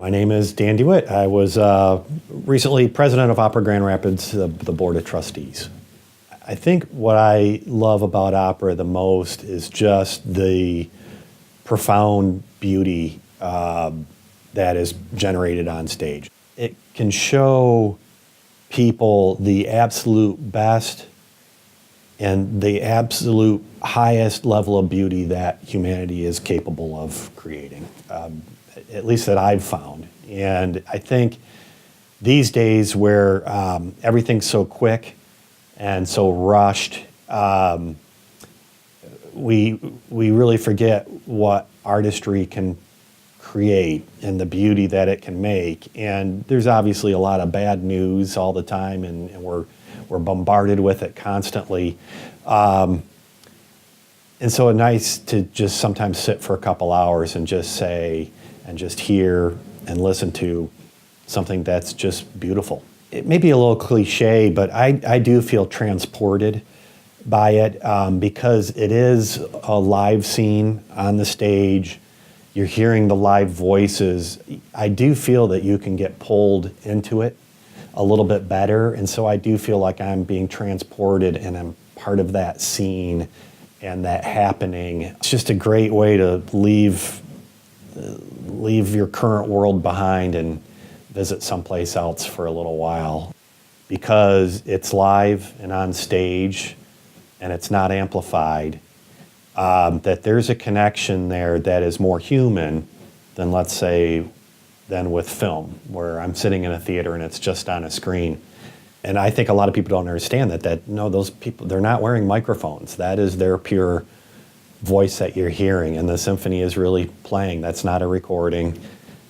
My name is Dan DeWitt. I was recently president of Opera Grand Rapids, the Board of Trustees. I think what I love about opera the most is just the profound beauty that is generated on stage. It can show people the absolute best and the absolute highest level of beauty that humanity is capable of creating, at least that I've found. And I think these days where everything's so quick and so rushed, we really forget what artistry can create and the beauty that it can make. And there's obviously a lot of bad news all the time, and we're bombarded with it constantly. And so it's nice to just sometimes sit for a couple hours and just say, and just hear and listen to something that's just beautiful. It may be a little cliche, but I do feel transported by it because it is a live scene on the stage. You're hearing the live voices. I do feel that you can get pulled into it a little bit better, and so I do feel like I'm being transported and I'm part of that scene and that happening. It's just a great way to leave your current world behind and visit someplace else for a little while. Because it's live and on stage and it's not amplified, that there's a connection there that is more human than, let's say, than with film, where I'm sitting in a theater and it's just on a screen. And I think a lot of people don't understand that no, those people, they're not wearing microphones. That is their pure voice that you're hearing, and the symphony is really playing. That's not a recording.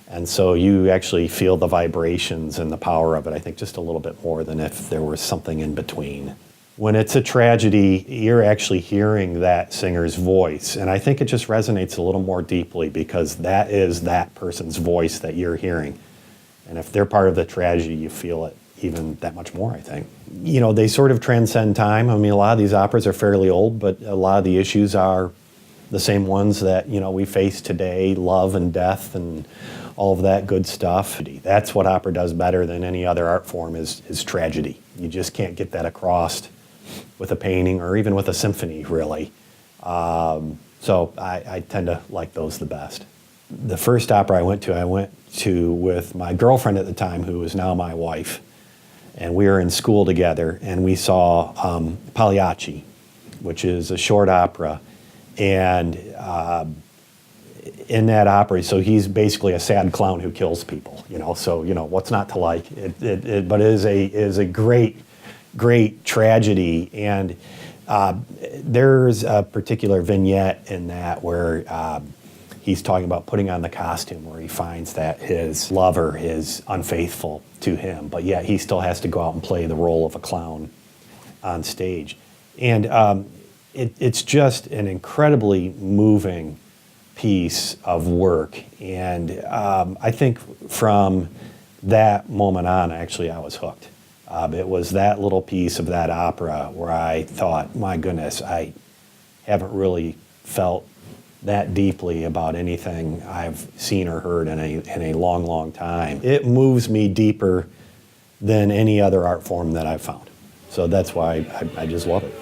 And so you actually feel the vibrations and the power of it, I think, just a little bit more than if there was something in between. When it's a tragedy, you're actually hearing that singer's voice, and I think it just resonates a little more deeply because that is that person's voice that you're hearing. And if they're part of the tragedy, you feel it even that much more, I think. You know, they sort of transcend time. I mean, a lot of these operas are fairly old, but a lot of the issues are the same ones that, you know, we face today, love and death and all of that good stuff. That's what opera does better than any other art form is tragedy. You just can't get that across with a painting or even with a symphony, really. So I tend to like those the best. The first opera I went to with my girlfriend at the time, who is now my wife, and we were in school together, and we saw Pagliacci, which is a short opera. And in that opera, so he's basically a sad clown who kills people, you know, so, you know, what's not to like? But it is a great tragedy, and there's a particular vignette in that where he's talking about putting on the costume, where he finds that his lover is unfaithful to him, but yet he still has to go out and play the role of a clown on stage. And it's just an incredibly moving piece of work. And I think from that moment on, actually, I was hooked. It was that little piece of that opera where I thought, my goodness, I haven't really felt that deeply about anything I've seen or heard in a long, long time. It moves me deeper than any other art form that I've found. So that's why I just love it.